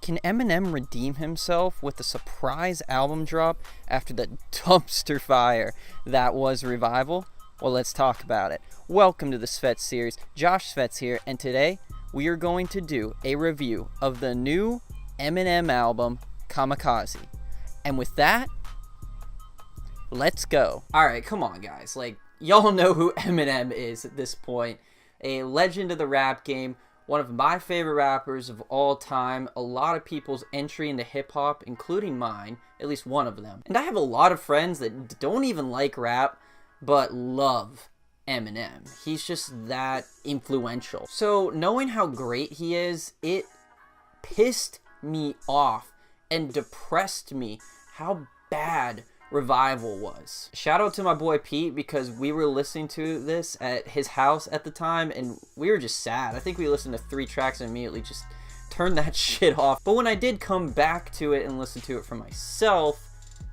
Can Eminem redeem himself with a surprise album drop after the dumpster fire that was Revival? Well, let's talk about it. Welcome to the Svetz Series. Josh Svetz here, and today we are going to do a review of the new Eminem album, Kamikaze. And with that, let's go. Alright, come on guys. Y'all know who Eminem is at this point. A legend of the rap game. One of my favorite rappers of all time, a lot of people's entry into hip-hop, including mine, at least one of them. And I have a lot of friends that don't even like rap, but love Eminem. He's just that influential. So knowing how great he is, it pissed me off and depressed me how bad Revival was. Shout out to my boy Pete, because we were listening to this at his house at the time and we were just sad. I think we listened to 3 tracks and immediately just turned that shit off. But when I did come back to it and listen to it for myself,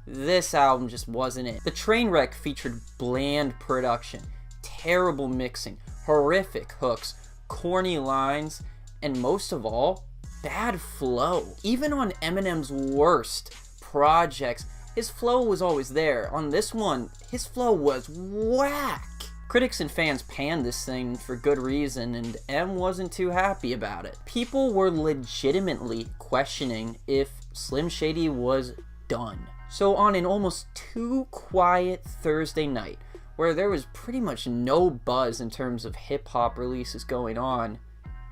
this album just wasn't it. The Trainwreck featured bland production, terrible mixing, horrific hooks, corny lines, and most of all, bad flow. Even on Eminem's worst projects, his flow was always there. On this one, his flow was whack. Critics and fans panned this thing for good reason, and M wasn't too happy about it. People were legitimately questioning if Slim Shady was done. So on an almost too quiet Thursday night, where there was pretty much no buzz in terms of hip-hop releases going on,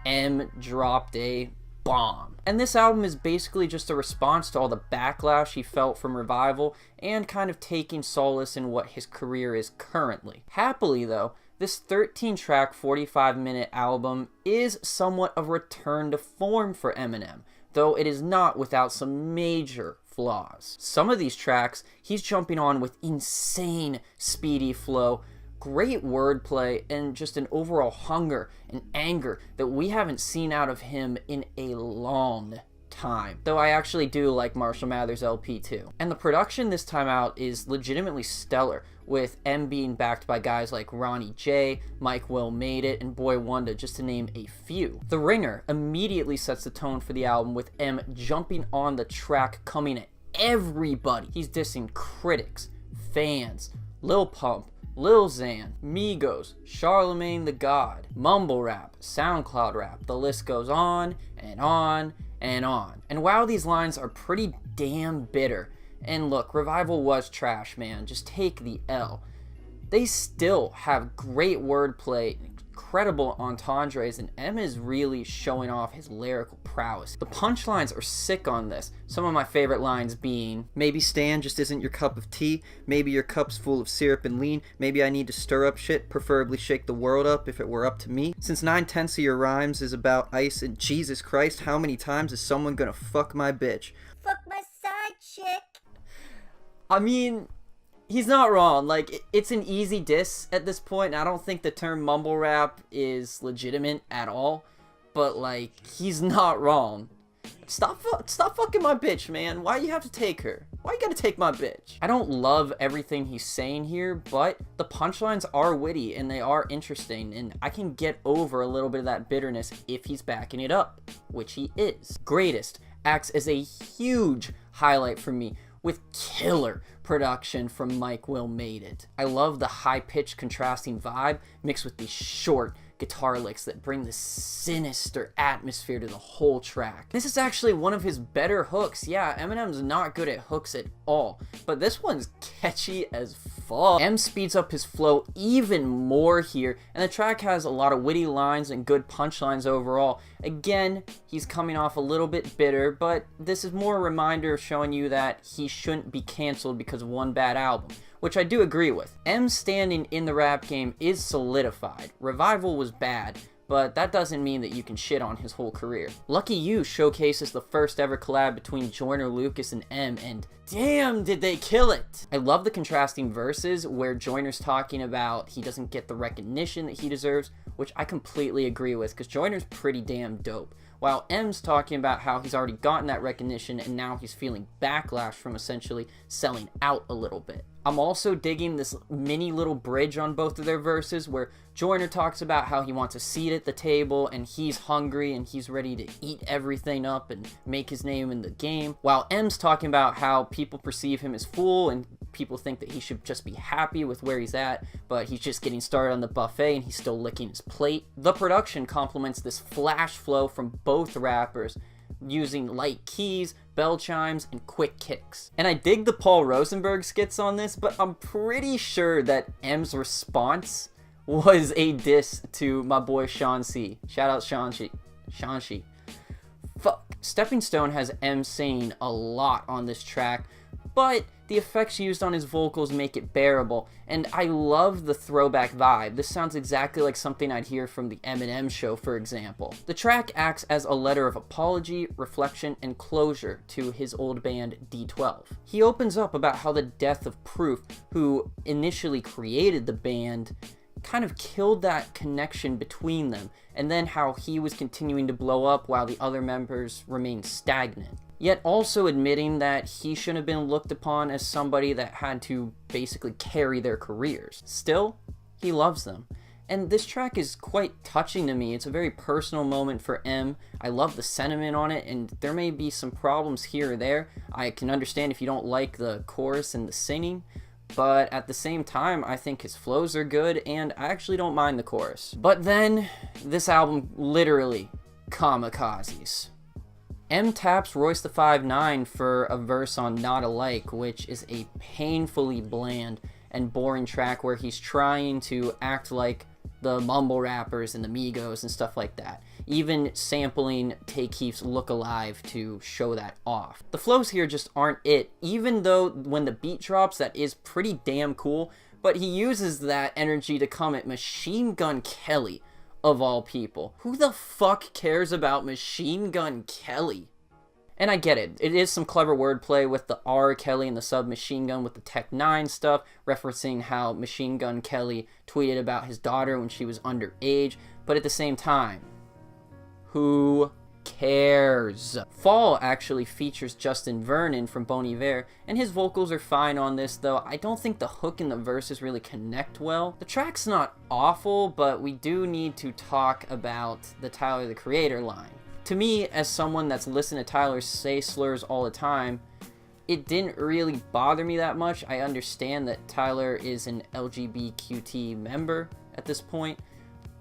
M dropped a bomb. And this album is basically just a response to all the backlash he felt from Revival and kind of taking solace in what his career is currently. Happily though, this 13-track 45-minute album is somewhat of a return to form for Eminem, though it is not without some major flaws. Some of these tracks, he's jumping on with insane speedy flow, great wordplay, and just an overall hunger and anger that we haven't seen out of him in a long time. Though I actually do like Marshall Mathers LP too. And the production this time out is legitimately stellar, with M being backed by guys like Ronnie J, Mike Will Made It, and Boy Wonder, just to name a few. The Ringer immediately sets the tone for the album, with M jumping on the track, coming at everybody. He's dissing critics, fans, Lil Pump, Lil Xan, Migos, Charlemagne the God, mumble rap, SoundCloud rap, the list goes on and on and on. And while these lines are pretty damn bitter, and look, Revival was trash, man, just take the L, they still have great wordplay, incredible entendres, and M is really showing off his lyrical prowess. The punchlines are sick on this, some of my favorite lines being, maybe Stan just isn't your cup of tea, maybe your cup's full of syrup and lean, maybe I need to stir up shit, preferably shake the world up if it were up to me, since 9/10 of your rhymes is about ice, and Jesus Christ, how many times is someone gonna fuck my bitch? Fuck my side chick. I mean, he's not wrong. It's an easy diss at this point, and I don't think the term mumble rap is legitimate at all, but he's not wrong. Stop fucking my bitch, man. Why you have to take her? Why you gotta take my bitch? I don't love everything he's saying here, but the punchlines are witty and they are interesting, and I can get over a little bit of that bitterness if he's backing it up, which he is. Greatest acts as a huge highlight for me, with killer production from Mike Will Made It. I love the high-pitched contrasting vibe mixed with these short guitar licks that bring this sinister atmosphere to the whole track. This is actually one of his better hooks. Yeah, Eminem's not good at hooks at all, but this one's catchy as fuck. M speeds up his flow even more here, and the track has a lot of witty lines and good punchlines overall. Again, he's coming off a little bit bitter, but this is more a reminder showing you that he shouldn't be canceled because of one bad album, which I do agree with. M's standing in the rap game is solidified. Revival was bad, but that doesn't mean that you can shit on his whole career. Lucky You showcases the first ever collab between Joyner Lucas and M, and damn did they kill it! I love the contrasting verses where Joyner's talking about he doesn't get the recognition that he deserves, which I completely agree with, because Joyner's pretty damn dope. While M's talking about how he's already gotten that recognition and now he's feeling backlash from essentially selling out a little bit. I'm also digging this mini little bridge on both of their verses where Joyner talks about how he wants a seat at the table and he's hungry and he's ready to eat everything up and make his name in the game, while M's talking about how people perceive him as fool and people think that he should just be happy with where he's at, but he's just getting started on the buffet and he's still licking his plate. The production complements this flash flow from both rappers, using light keys, bell chimes, and quick kicks. And I dig the Paul Rosenberg skits on this, but I'm pretty sure that M's response was a diss to my boy Sean C. Shout out Sean C. Fuck. Stepping Stone has M saying a lot on this track, but the effects used on his vocals make it bearable, and I love the throwback vibe. This sounds exactly like something I'd hear from the Eminem show, for example. The track acts as a letter of apology, reflection, and closure to his old band D12. He opens up about how the death of Proof, who initially created the band, kind of killed that connection between them, and then how he was continuing to blow up while the other members remained stagnant. Yet also admitting that he shouldn't have been looked upon as somebody that had to basically carry their careers. Still, he loves them. And this track is quite touching to me. It's a very personal moment for M. I love the sentiment on it, and there may be some problems here or there. I can understand if you don't like the chorus and the singing, but at the same time, I think his flows are good, and I actually don't mind the chorus. But then, this album literally kamikazes. M taps Royce the 5'9" for a verse on Not Alike, which is a painfully bland and boring track where he's trying to act like the mumble rappers and the Migos and stuff like that, even sampling Tay Keith's Look Alive to show that off. The flows here just aren't it, even though when the beat drops, that is pretty damn cool, but he uses that energy to come at Machine Gun Kelly, of all people. Who the fuck cares about Machine Gun Kelly? And I get it. It is some clever wordplay with the R. Kelly and the sub Machine Gun with the Tech 9 stuff, referencing how Machine Gun Kelly tweeted about his daughter when she was underage, but at the same time, who cares? Fall actually features Justin Vernon from Bon Iver, and his vocals are fine on this, though I don't think the hook and the verses really connect well. The track's not awful, but we do need to talk about the Tyler the Creator line. To me, as someone that's listened to Tyler say slurs all the time, it didn't really bother me that much. I understand that Tyler is an LGBTQT member at this point,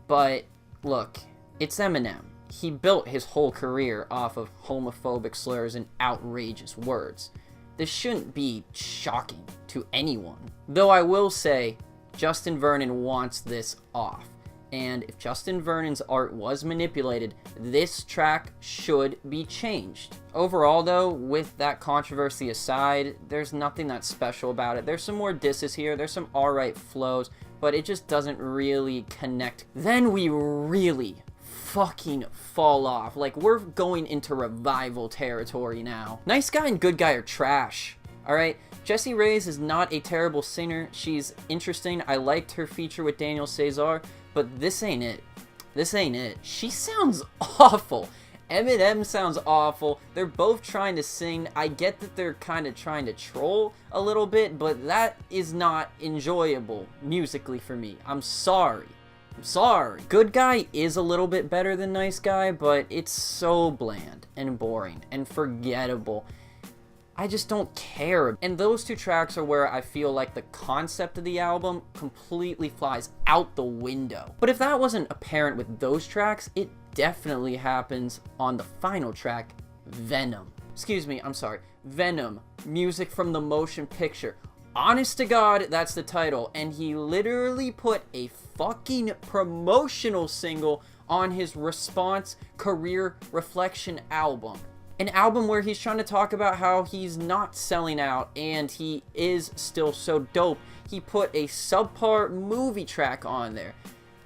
but look, it's Eminem. He built his whole career off of homophobic slurs and outrageous words. This shouldn't be shocking to anyone. Though I will say, Justin Vernon wants this off. And if Justin Vernon's art was manipulated, this track should be changed. Overall though, with that controversy aside, there's nothing that special about it. There's some more disses here, there's some alright flows, but it just doesn't really connect. Then we really fucking fall off. Like, we're going into revival territory now. Nice Guy and Good Guy are trash, alright? Jessie Reyes is not a terrible singer. She's interesting. I liked her feature with Daniel Caesar, but this ain't it. This ain't it. She sounds awful. Eminem sounds awful. They're both trying to sing. I get that they're kind of trying to troll a little bit, but that is not enjoyable musically for me. I'm sorry. I'm sorry. Good Guy is a little bit better than Nice Guy, but it's so bland and boring and forgettable. I just don't care. And those two tracks are where I feel like the concept of the album completely flies out the window. But if that wasn't apparent with those tracks, it definitely happens on the final track, Venom. Excuse me, I'm sorry. Venom, music from the motion picture. Honest to God, that's the title. And he literally put a fucking promotional single on his Response Career Reflection album. An album where he's trying to talk about how he's not selling out and he is still so dope. He put a subpar movie track on there.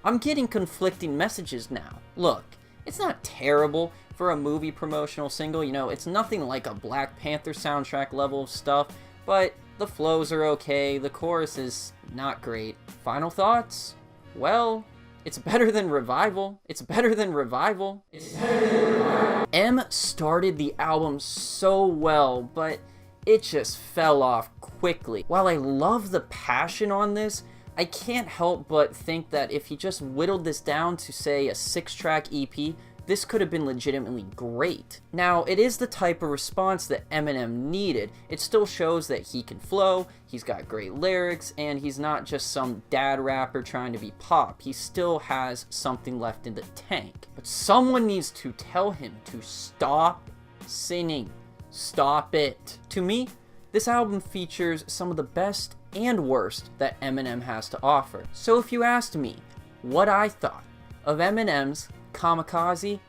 I'm getting conflicting messages now. Look, it's not terrible for a movie promotional single. You know, it's nothing like a Black Panther soundtrack level of stuff, but the flows are okay. The chorus is not great. Final thoughts? Well, it's better than Revival. It's better than Revival. It's better than Revival. M started the album so well, but it just fell off quickly. While I love the passion on this, I can't help but think that if he just whittled this down to, say, a 6-track EP, this could have been legitimately great. Now, it is the type of response that Eminem needed. It still shows that he can flow, he's got great lyrics, and he's not just some dad rapper trying to be pop. He still has something left in the tank. But someone needs to tell him to stop singing. Stop it. To me, this album features some of the best and worst that Eminem has to offer. So if you asked me what I thought of Eminem's Kamikaze,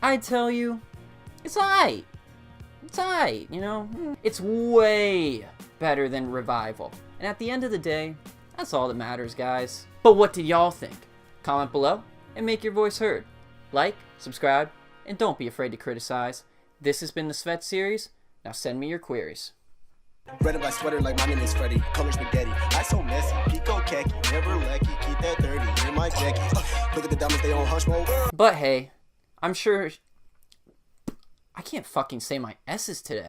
I'd tell you, it's aight. It's aight, you know? It's way better than Revival. And at the end of the day, that's all that matters, guys. But what do y'all think? Comment below and make your voice heard. Like, subscribe, and don't be afraid to criticize. This has been the Svetz Series. Now send me your queries. Red and black sweater like my name is Freddy. Color spaghetti. I so messy. Pico khaki. Never lucky. Keep that 30 in my jacket. Look at the diamonds, they on hush mode. But hey, I'm sure I can't fucking say my S's today.